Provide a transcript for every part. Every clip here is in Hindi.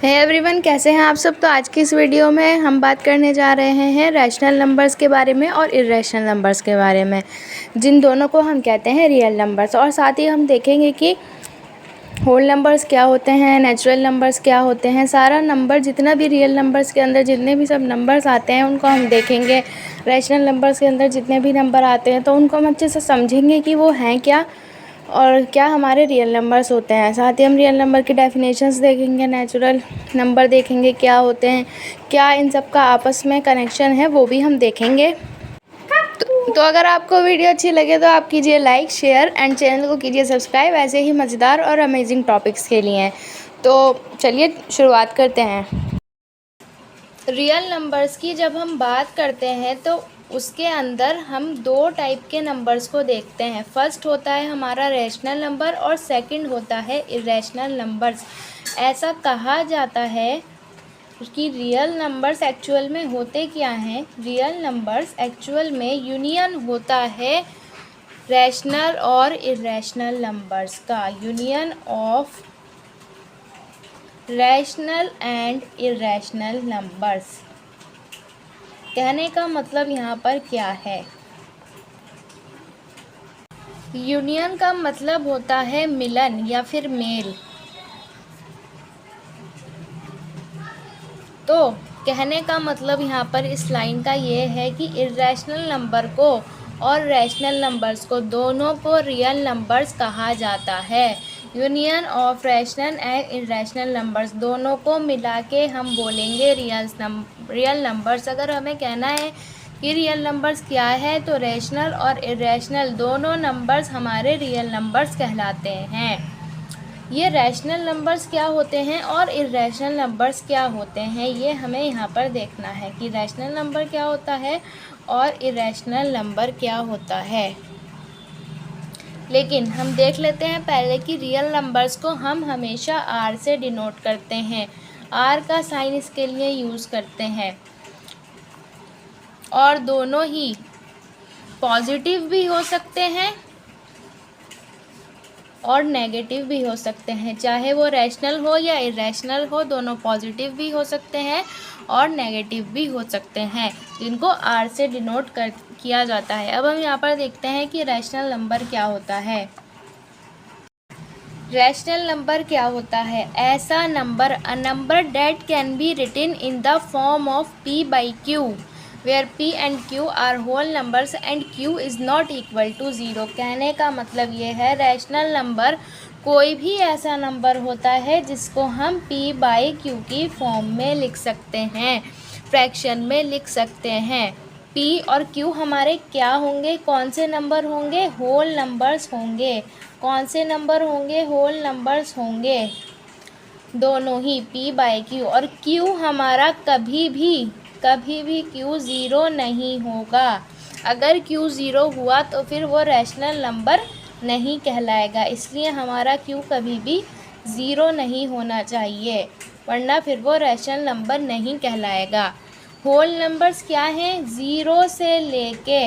हे एवरीवन, कैसे हैं आप सब। तो आज की इस वीडियो में हम बात करने जा रहे हैं रैशनल नंबर्स के बारे में और इर्रेशनल नंबर्स के बारे में, जिन दोनों को हम कहते हैं रियल नंबर्स। और साथ ही हम देखेंगे कि होल नंबर्स क्या होते हैं, नेचुरल नंबर्स क्या होते हैं। सारा नंबर जितना भी रियल नंबर्स के अंदर जितने भी सब नंबर्स आते हैं उनको हम देखेंगे। रैशनल नंबर्स के अंदर जितने भी नंबर आते हैं तो उनको हम अच्छे से समझेंगे कि वो हैं क्या और क्या हमारे रियल नंबर्स होते हैं। साथ ही हम रियल नंबर की डेफिनेशंस देखेंगे, नेचुरल नंबर देखेंगे क्या होते हैं, क्या इन सब का आपस में कनेक्शन है वो भी हम देखेंगे। तो अगर आपको वीडियो अच्छी लगे तो आप कीजिए लाइक, शेयर एंड चैनल को कीजिए सब्सक्राइब ऐसे ही मज़ेदार और अमेजिंग टॉपिक्स के लिए। तो चलिए शुरुआत करते हैं। रियल नंबर्स की जब हम बात करते हैं तो उसके अंदर हम दो टाइप के नंबर्स को देखते हैं। फर्स्ट होता है हमारा रैशनल नंबर और सेकंड होता है इर्रेशनल नंबर्स। ऐसा कहा जाता है कि रियल नंबर्स एक्चुअल में होते क्या हैं। रियल नंबर्स एक्चुअल में यूनियन होता है रैशनल और इर्रेशनल नंबर्स का, union of rational and irrational numbers. कहने का मतलब यहाँ पर क्या है। यूनियन का मतलब होता है मिलन या फिर मेल। तो कहने का मतलब यहाँ पर इस लाइन का ये है कि इर्रेशनल नंबर को और रैशनल नंबर्स को दोनों को रियल नंबर्स कहा जाता है। Union of rational and irrational numbers दोनों को मिला के हम बोलेंगे रियल नंबर्स। अगर हमें कहना है कि रियल नंबर्स क्या है तो रैशनल और इर्रेशनल दोनों नंबर्स हमारे रियल नंबर्स कहलाते हैं। ये रैशनल नंबर्स क्या होते हैं और इर्रेशनल नंबर्स क्या होते हैं, ये हमें यहाँ पर देखना है कि रैशनल नंबर क्या होता है और इर्रेशनल नंबर क्या होता है। लेकिन हम देख लेते हैं पहले कि रियल नंबर्स को हम हमेशा आर से डिनोट करते हैं। आर का साइन इसके लिए यूज़ करते हैं और दोनों ही पॉजिटिव भी हो सकते हैं और नेगेटिव भी हो सकते हैं। चाहे वो रैशनल हो या इर्रेशनल हो, दोनों पॉजिटिव भी हो सकते हैं और नेगेटिव भी हो सकते हैं, जिनको आर से डिनोट किया जाता है। अब हम यहाँ पर देखते हैं कि रैशनल नंबर क्या होता है। रैशनल नंबर क्या होता है। ऐसा number, a number that can be written in the form of p by q where p and q are whole numbers and q is not equal to 0। कहने का मतलब ये है रैशनल नंबर कोई भी ऐसा नंबर होता है जिसको हम p by q की फॉर्म में लिख सकते हैं, फ्रैक्शन में लिख सकते हैं। p और q हमारे क्या होंगे, कौन से नंबर होंगे, होल नंबर्स होंगे। कौन से नंबर होंगे, होल नंबर्स होंगे दोनों ही p by q। और q हमारा कभी भी q 0 नहीं होगा। अगर q 0 हुआ तो फिर वो रैशनल नंबर नहीं कहलाएगा, इसलिए हमारा q कभी भी 0 नहीं होना चाहिए, वरना फिर वो रैशनल नंबर नहीं कहलाएगा। होल नंबर्स क्या हैं, 0 से लेके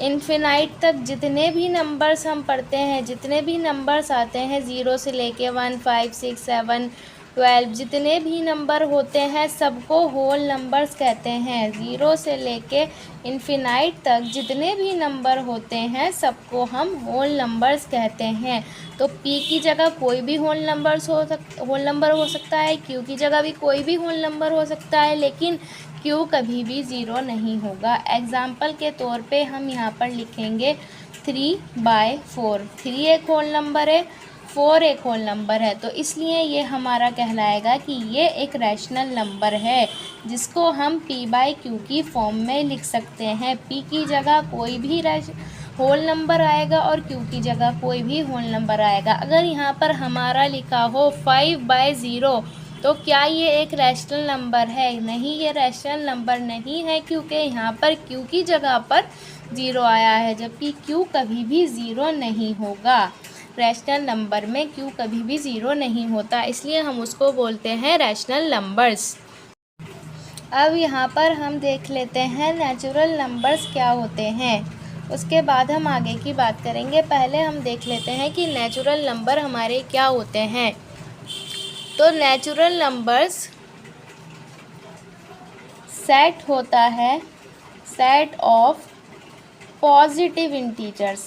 इन्फिनाइट तक जितने भी नंबर्स हम पढ़ते हैं, जितने भी नंबर्स आते हैं 0 से लेके 1, 5, 6, 7, 12, जितने भी नंबर होते हैं सबको होल नंबर्स कहते हैं। 0 से लेके इन्फिनाइट तक जितने भी नंबर होते हैं सबको हम होल नंबर्स कहते हैं। तो p की जगह कोई भी होल नंबर हो सकता है, q की जगह भी कोई भी होल नंबर हो सकता है, लेकिन q कभी भी 0 नहीं होगा। एग्जाम्पल के तौर पे हम यहाँ पर लिखेंगे 3/4। 3 एक होल नंबर है, 4 एक होल नंबर है, तो इसलिए ये हमारा कहलाएगा कि ये एक रैशनल नंबर है जिसको हम p by q की फॉर्म में लिख सकते हैं। p की जगह कोई भी होल नंबर आएगा और q की जगह कोई भी होल नंबर आएगा। अगर यहाँ पर हमारा लिखा हो 5/0 तो क्या ये एक रैशनल नंबर है? नहीं, ये रैशनल नंबर नहीं है, क्योंकि यहाँ पर q की जगह पर 0 आया है, जबकि q कभी भी 0 नहीं होगा। रैशनल नंबर में q कभी भी 0 नहीं होता, इसलिए हम उसको बोलते हैं रैशनल नंबर्स। अब यहाँ पर हम देख लेते हैं नेचुरल नंबर्स क्या होते हैं, उसके बाद हम आगे की बात करेंगे। पहले हम देख लेते हैं कि नेचुरल नंबर हमारे क्या होते हैं। तो नेचुरल नंबर्स सेट होता है set of positive integers.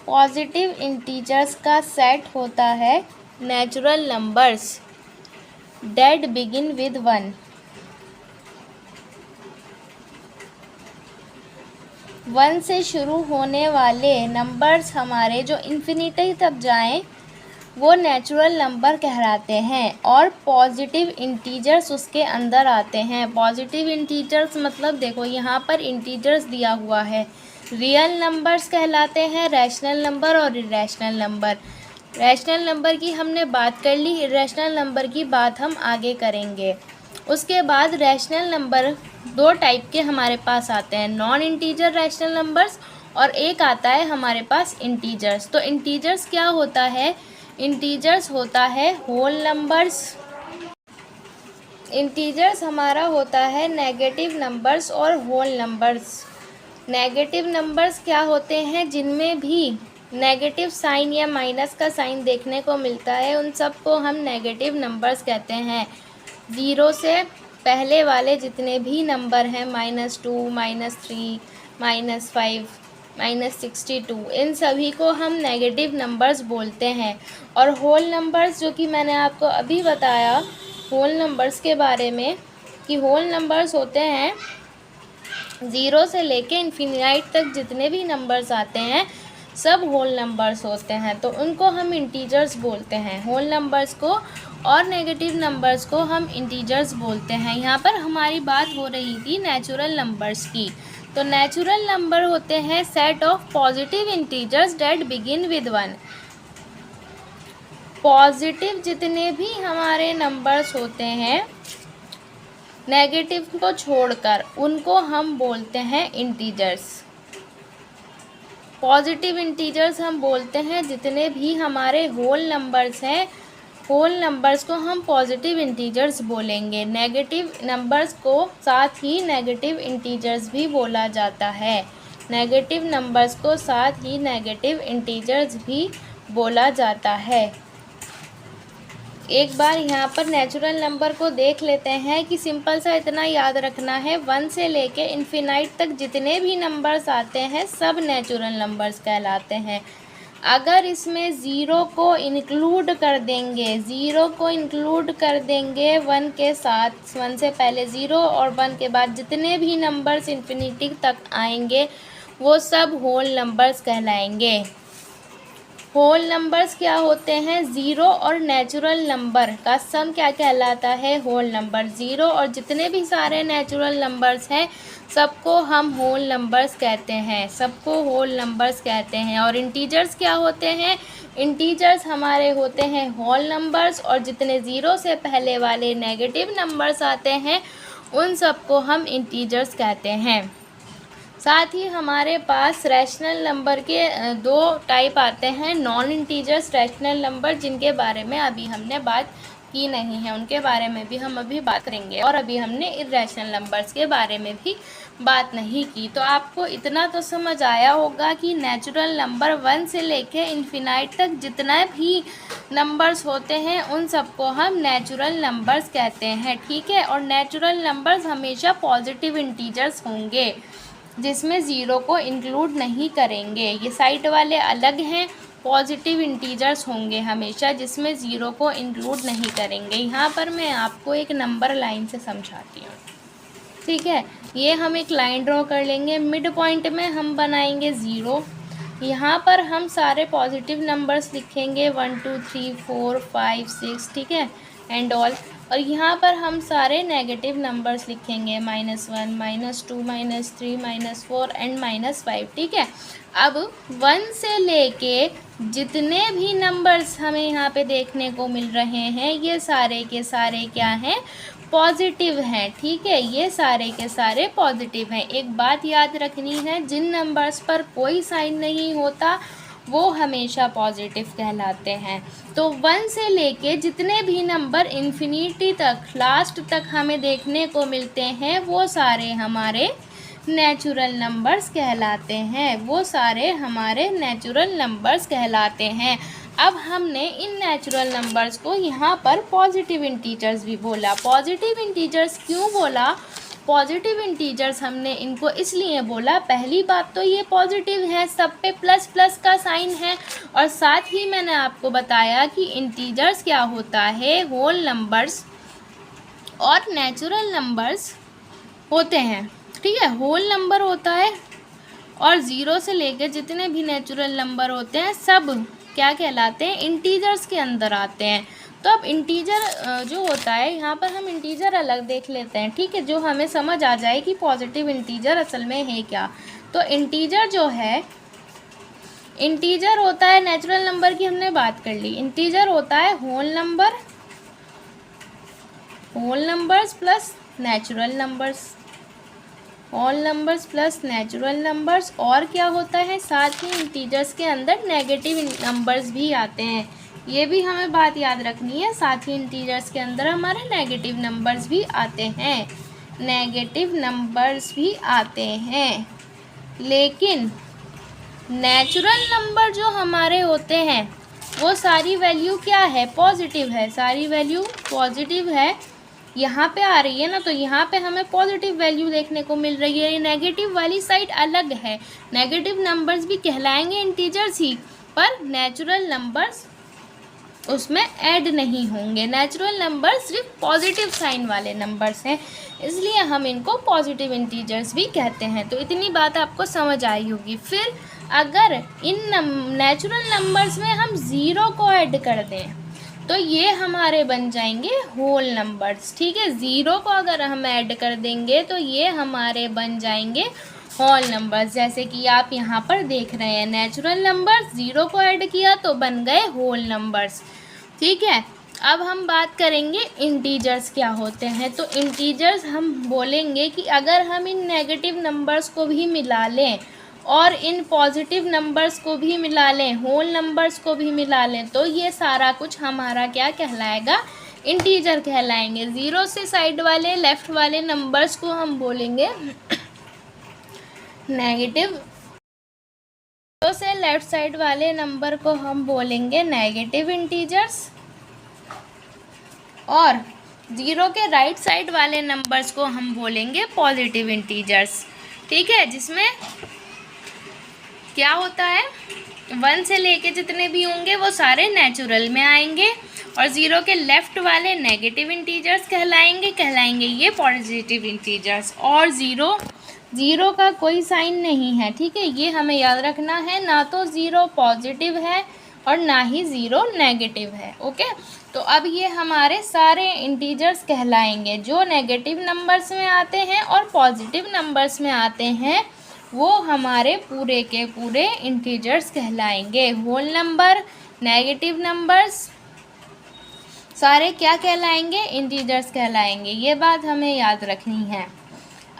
Positive integers का सेट होता है natural numbers that begin with 1। 1 से शुरू होने वाले नंबर्स हमारे जो इन्फिनिटी तक जाएं वो नेचुरल नंबर कहलाते हैं, और पॉजिटिव इंटीजर्स उसके अंदर आते हैं। पॉजिटिव इंटीजर्स मतलब देखो यहाँ पर इंटीजर्स दिया हुआ है, रियल नंबर्स कहलाते हैं, रैशनल नंबर और इरेशनल नंबर। रैशनल नंबर की हमने बात कर ली, इरेशनल नंबर की बात हम आगे करेंगे। उसके बाद रैशनल नंबर दो टाइप के हमारे पास आते हैं, नॉन इंटीजर रैशनल नंबर्स और एक आता है हमारे पास इंटीजर्स। तो इंटीजर्स क्या होता है? इंटीजर्स होता है होल नंबर्स। इंटीजर्स हमारा होता है नेगेटिव नंबर्स और होल नंबर्स। नेगेटिव नंबर्स क्या होते हैं? जिनमें भी नेगेटिव साइन या माइनस का साइन देखने को मिलता है उन सब को हम नेगेटिव नंबर्स कहते हैं। 0 से पहले वाले जितने भी नंबर हैं, -2, -3, -5, -62, इन सभी को हम नेगेटिव नंबर्स बोलते हैं। और होल नंबर्स, जो कि मैंने आपको अभी बताया होल नंबर्स के बारे में, कि होल नंबर्स होते हैं 0 से लेके इन्फिनाइट तक जितने भी नंबर्स आते हैं सब होल नंबर्स होते हैं, तो उनको हम इंटीजर्स बोलते हैं, होल नंबर्स को। और नेगेटिव नंबर्स को हम इंटीजर्स बोलते हैं। यहाँ पर हमारी बात हो रही थी नेचुरल नंबर्स की। तो नेचुरल नंबर होते हैं set of positive integers that begin with 1। Positive जितने भी हमारे नंबर्स होते हैं नेगेटिव को छोड़कर, उनको हम बोलते हैं इंटीजर्स। पॉजिटिव इंटीजर्स हम बोलते हैं जितने भी हमारे होल नंबर्स हैं, होल नंबर्स को हम पॉजिटिव इंटीजर्स बोलेंगे। नेगेटिव नंबर्स को साथ ही नेगेटिव इंटीजर्स भी बोला जाता है। नेगेटिव नंबर्स को साथ ही नेगेटिव इंटीजर्स भी बोला जाता है। एक बार यहाँ पर नेचुरल नंबर को देख लेते हैं कि सिंपल सा इतना याद रखना है, 1 से लेके इन्फिनाइट तक जितने भी नंबर्स आते हैं सब नेचुरल नंबर्स कहलाते हैं। अगर इसमें 0 को इंक्लूड कर देंगे, 0 को इंक्लूड कर देंगे 1 के साथ, 1 से पहले 0 और 1 के बाद जितने भी नंबर्स इन्फिनिटी तक आएंगे वो सब होल नंबर्स कहलाएंगे। होल नंबर्स क्या होते हैं? 0 और नेचुरल नंबर का सम क्या कहलाता है? Whole number. 0 और जितने भी सारे नेचुरल नंबर्स हैं सबको हम होल नंबर्स कहते हैं, सबको होल नंबर्स कहते हैं। और इंटीजर्स क्या होते हैं? इंटीजर्स हमारे होते हैं होल नंबर्स, और जितने 0 से पहले वाले नेगेटिव नंबर्स आते हैं उन सबको हम इंटीजर्स कहते हैं। साथ ही हमारे पास रैशनल नंबर के 2 टाइप आते हैं, नॉन इंटीजर्स रैशनल नंबर, जिनके बारे में अभी हमने बात की नहीं है, उनके बारे में भी हम अभी बात करेंगे। और अभी हमने इर्रेशनल नंबर्स के बारे में भी बात नहीं की। तो आपको इतना तो समझ आया होगा कि नेचुरल नंबर 1 से लेके इन्फिनाइट तक जितना भी नंबर्स होते हैं उन सबको हम नेचुरल नंबर्स कहते हैं, ठीक है। और नेचुरल नंबर्स हमेशा पॉजिटिव इंटीजर्स होंगे जिसमें 0 को इंक्लूड नहीं करेंगे। ये साइड वाले अलग हैं, पॉजिटिव इंटीजर्स होंगे हमेशा जिसमें 0 को इंक्लूड नहीं करेंगे। यहाँ पर मैं आपको एक नंबर लाइन से समझाती हूँ, ठीक है। ये हम एक लाइन ड्रॉ कर लेंगे, मिड पॉइंट में हम बनाएंगे 0। यहाँ पर हम सारे पॉजिटिव नंबर्स लिखेंगे 1 2 3 4 5 6, ठीक है, एंड ऑल। और यहाँ पर हम सारे नेगेटिव नंबर्स लिखेंगे -1 -2 -3 -4 एंड -5, ठीक है। अब 1 से लेके जितने भी नंबर्स हमें यहाँ पे देखने को मिल रहे हैं ये सारे के सारे क्या हैं? पॉजिटिव हैं, ठीक है। ये सारे के सारे पॉजिटिव हैं। एक बात याद रखनी है, जिन नंबर्स पर कोई साइन नहीं होता वो हमेशा पॉजिटिव कहलाते हैं। तो 1 से लेके जितने भी नंबर इन्फिनिटी तक, लास्ट तक हमें देखने को मिलते हैं वो सारे हमारे नेचुरल नंबर्स कहलाते हैं, वो सारे हमारे नेचुरल नंबर्स कहलाते हैं। अब हमने इन नेचुरल नंबर्स को यहाँ पर पॉजिटिव इंटीजर्स भी बोला। पॉजिटिव इंटीजर्स क्यों बोला? पॉजिटिव इंटीजर्स हमने इनको इसलिए बोला, पहली बात तो ये पॉजिटिव है, सब पे प्लस प्लस का साइन है, और साथ ही मैंने आपको बताया कि इंटीजर्स क्या होता है, होल नंबर्स और नेचुरल नंबर्स होते हैं। ठीक है, होल नंबर होता है और ज़ीरो से लेकर जितने भी नेचुरल नंबर होते हैं सब क्या कहलाते हैं, इंटीजर्स के अंदर आते हैं। तो अब इंटीजर जो होता है, यहाँ पर हम इंटीजर अलग देख लेते हैं। ठीक है, जो हमें समझ आ जाए कि पॉजिटिव इंटीजर असल में है क्या। तो इंटीजर जो है, इंटीजर होता है, नेचुरल नंबर की हमने बात कर ली, इंटीजर होता है whole number, whole numbers plus natural numbers, whole numbers plus natural numbers. और क्या होता है, साथ ही इंटीजर्स के अंदर नेगेटिव नंबर्स भी आते हैं, ये भी हमें बात याद रखनी है। साथ ही इंटीजर्स के अंदर हमारे नेगेटिव नंबर्स भी आते हैं, नेगेटिव नंबर्स भी आते हैं। लेकिन नेचुरल नंबर जो हमारे होते हैं वो सारी वैल्यू क्या है, पॉजिटिव है, सारी वैल्यू पॉजिटिव है। यहाँ पे आ रही है ना, तो यहाँ पे हमें पॉजिटिव वैल्यू देखने को मिल रही है। ये नेगेटिव वाली साइड अलग है, नेगेटिव नंबर्स भी कहलाएंगे इंटीजर्स ही, पर नेचुरल नंबर्स उसमें ऐड नहीं होंगे। नेचुरल नंबर सिर्फ पॉजिटिव साइन वाले नंबर्स हैं, इसलिए हम इनको पॉजिटिव इंटीजर्स भी कहते हैं। तो इतनी बात आपको समझ आई होगी। फिर अगर इन नेचुरल नंबर्स में हम ज़ीरो को ऐड कर दें तो ये हमारे बन जाएंगे होल नंबर्स। ठीक है, ज़ीरो को अगर हम ऐड कर देंगे तो ये हमारे बन जाएंगे होल नंबर्स। जैसे कि आप यहाँ पर देख रहे हैं, नेचुरल नंबर्स, ज़ीरो को ऐड किया तो बन गए होल नंबर्स। ठीक है, अब हम बात करेंगे इंटीजर्स क्या होते हैं। तो इंटीजर्स हम बोलेंगे कि अगर हम इन नेगेटिव नंबर्स को भी मिला लें और इन पॉजिटिव नंबर्स को भी मिला लें, होल नंबर्स को भी मिला लें, तो ये सारा कुछ हमारा क्या कहलाएगा, इंटीजर कहलाएंगे। ज़ीरो से साइड वाले लेफ़्ट वाले नंबर्स को हम बोलेंगे नेगेटिव, ज़ीरो से लेफ़्ट साइड वाले नंबर को हम बोलेंगे नेगेटिव इंटीजर्स, और ज़ीरो के राइट साइड वाले नंबर्स को हम बोलेंगे पॉजिटिव इंटीजर्स। ठीक है, जिसमें क्या होता है, वन से लेके जितने भी होंगे वो सारे नेचुरल में आएंगे, और ज़ीरो के लेफ़्ट वाले नेगेटिव इंटीजर्स कहलाएंगे ये पॉजिटिव इंटीजर्स। और ज़ीरो का कोई साइन नहीं है। ठीक है, ये हमें याद रखना है, ना तो ज़ीरो पॉजिटिव है और ना ही ज़ीरो नेगेटिव है। ओके, तो अब ये हमारे सारे इंटीजर्स कहलाएंगे। जो नेगेटिव नंबर्स में आते हैं और पॉजिटिव नंबर्स में आते हैं वो हमारे पूरे के पूरे इंटीजर्स कहलाएंगे। होल नंबर, नेगेटिव नंबर्स सारे क्या कहलाएंगे, इंटीजर्स कहलाएंगे। ये बात हमें याद रखनी है।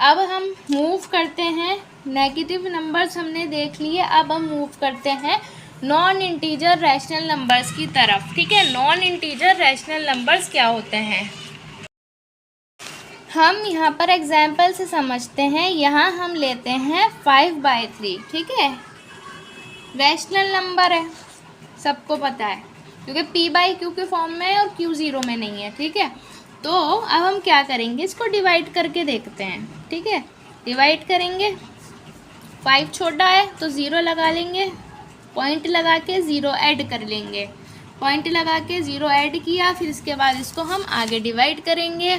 अब हम मूव करते हैं, नेगेटिव नंबर्स हमने देख लिए, अब हम मूव करते हैं नॉन इंटीजर रैशनल नंबर्स की तरफ। ठीक है, नॉन इंटीजर रैशनल नंबर्स क्या होते हैं हम यहाँ पर एग्जाम्पल से समझते हैं। यहाँ हम लेते हैं 5/3। ठीक है, रैशनल नंबर है, सबको पता है, क्योंकि p/q के फॉर्म में है और q 0 में नहीं है। ठीक है, तो अब हम क्या करेंगे, इसको डिवाइड करके देखते हैं। ठीक है, डिवाइड करेंगे, 5 छोटा है तो 0 लगा लेंगे, पॉइंट लगा के 0 ऐड कर लेंगे, पॉइंट लगा के 0 ऐड किया, फिर इसके बाद इसको हम आगे डिवाइड करेंगे।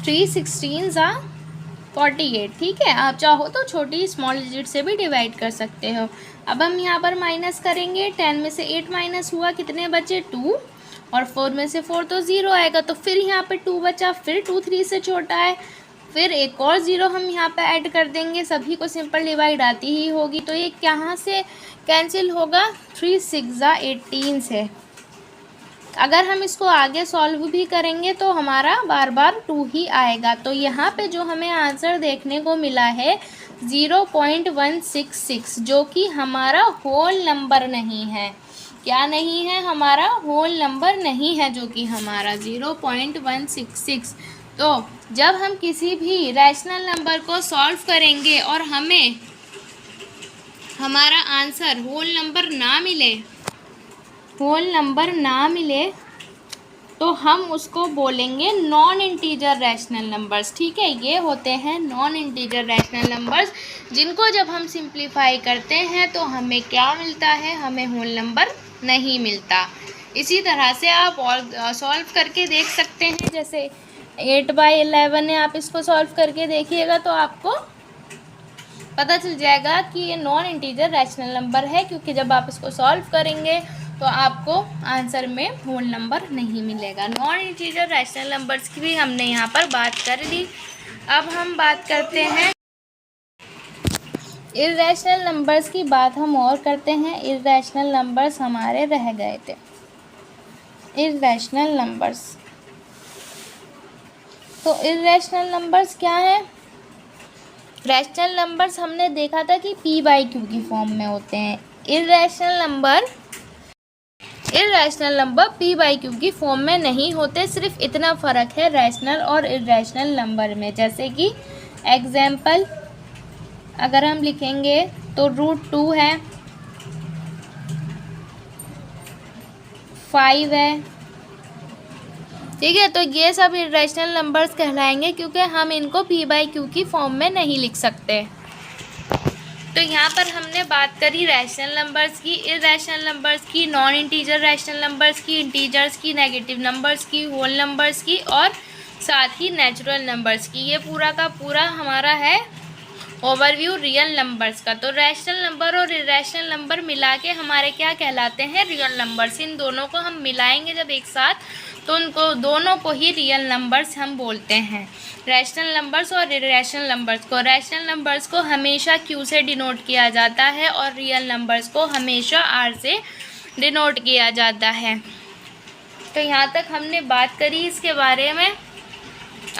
3 16 48। ठीक है, आप चाहो तो छोटी स्मॉल डिजिट से भी डिवाइड कर सकते हो। अब हम यहाँ पर माइनस करेंगे, 10 में से 8 माइनस हुआ, कितने बचे 2, और 4 में से 4 तो 0 आएगा, तो फिर यहाँ पे 2 बचा, फिर 2 3 से छोटा है, फिर एक और 0 हम यहाँ पे ऐड कर देंगे। सभी को सिंपल डिवाइड आती ही होगी, तो ये कहाँ से कैंसिल होगा, 3 6 18 से। अगर हम इसको आगे सॉल्व भी करेंगे तो हमारा बार बार 2 ही आएगा। तो यहाँ पे जो हमें आंसर देखने को मिला है 0.166, जो कि हमारा होल नंबर नहीं है। क्या नहीं है, हमारा होल नंबर नहीं है, जो कि हमारा 0.166। तो जब हम किसी भी रैशनल नंबर को सॉल्व करेंगे और हमें हमारा आंसर होल नंबर ना मिले तो हम उसको बोलेंगे नॉन इंटीजर रैशनल नंबर्स। ठीक है, ये होते हैं नॉन इंटीजर रैशनल नंबर्स, जिनको जब हम सिंप्लीफाई करते हैं तो हमें क्या मिलता है, हमें होल नंबर नहीं मिलता। इसी तरह से आप और सॉल्व करके देख सकते हैं। जैसे 8/11 है, आप इसको सॉल्व करके देखिएगा तो आपको पता चल जाएगा कि ये नॉन इंटीजर रैशनल नंबर है, क्योंकि जब आप इसको सॉल्व करेंगे तो आपको आंसर में होल नंबर नहीं मिलेगा। नॉन इंटीजर रैशनल नंबर्स की भी हमने यहाँ पर बात कर ली। अब हम बात करते हैं इर्रेशनल नंबर्स की। बात हम और करते हैं। इर्रेशनल नंबर्स हमारे रह गए थे। इर्रेशनल नंबर्स, तो इर्रेशनल नंबर्स क्या है? रैशनल नंबर्स हमने देखा था कि p/q की फॉर्म में होते हैं। इर्रेशनल नंबर p/q की फॉर्म में नहीं होते। सिर्फ इतना फ़र्क है रैशनल और इर्रेशनल नंबर में। जैसे कि एग्जाम्पल अगर हम लिखेंगे तो √2 है, 5 है। ठीक है, तो ये सब इर्रेशनल नंबर्स कहलाएंगे क्योंकि हम इनको p/q की फॉर्म में नहीं लिख सकते। तो यहाँ पर हमने बात करी रैशनल नंबर्स की, इर्रेशनल नंबर्स की, नॉन इंटीजर रैशनल नंबर्स की, इंटीजर्स की, नेगेटिव नंबर्स की, होल नंबर्स की और साथ ही नेचुरल नंबर्स की। ये पूरा का पूरा हमारा है ओवरव्यू रियल नंबर्स का। तो रैशनल नंबर और इर्रेशनल नंबर मिला के हमारे क्या कहलाते हैं? Real numbers. इन दोनों को हम मिलाएंगे जब एक साथ तो उनको दोनों को ही रियल नंबर्स हम बोलते हैं। रैशनल नंबर्स और इर्रेशनल नंबर्स को, रैशनल नंबर्स को हमेशा q से डिनोट किया जाता है और रियल नंबर्स को हमेशा r से डिनोट किया जाता है। तो यहाँ तक हमने बात करी इसके बारे में।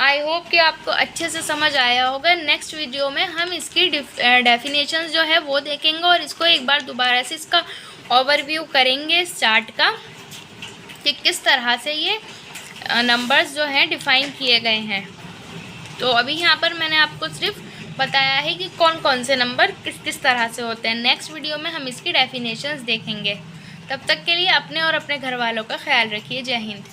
आई होप कि आपको अच्छे से समझ आया होगा। नेक्स्ट वीडियो में हम इसकी डेफिनेशंस जो है वो देखेंगे और इसको एक बार दोबारा से इसका ओवरव्यू करेंगे इस चार्ट का कि किस तरह से ये नंबर्स जो हैं डिफ़ाइन किए गए हैं। तो अभी यहाँ पर मैंने आपको सिर्फ बताया है कि कौन कौन से नंबर किस किस तरह से होते हैं। नेक्स्ट वीडियो में हम इसकी डेफिनेशंस देखेंगे। तब तक के लिए अपने और अपने घर वालों का ख्याल रखिए। जय हिंद।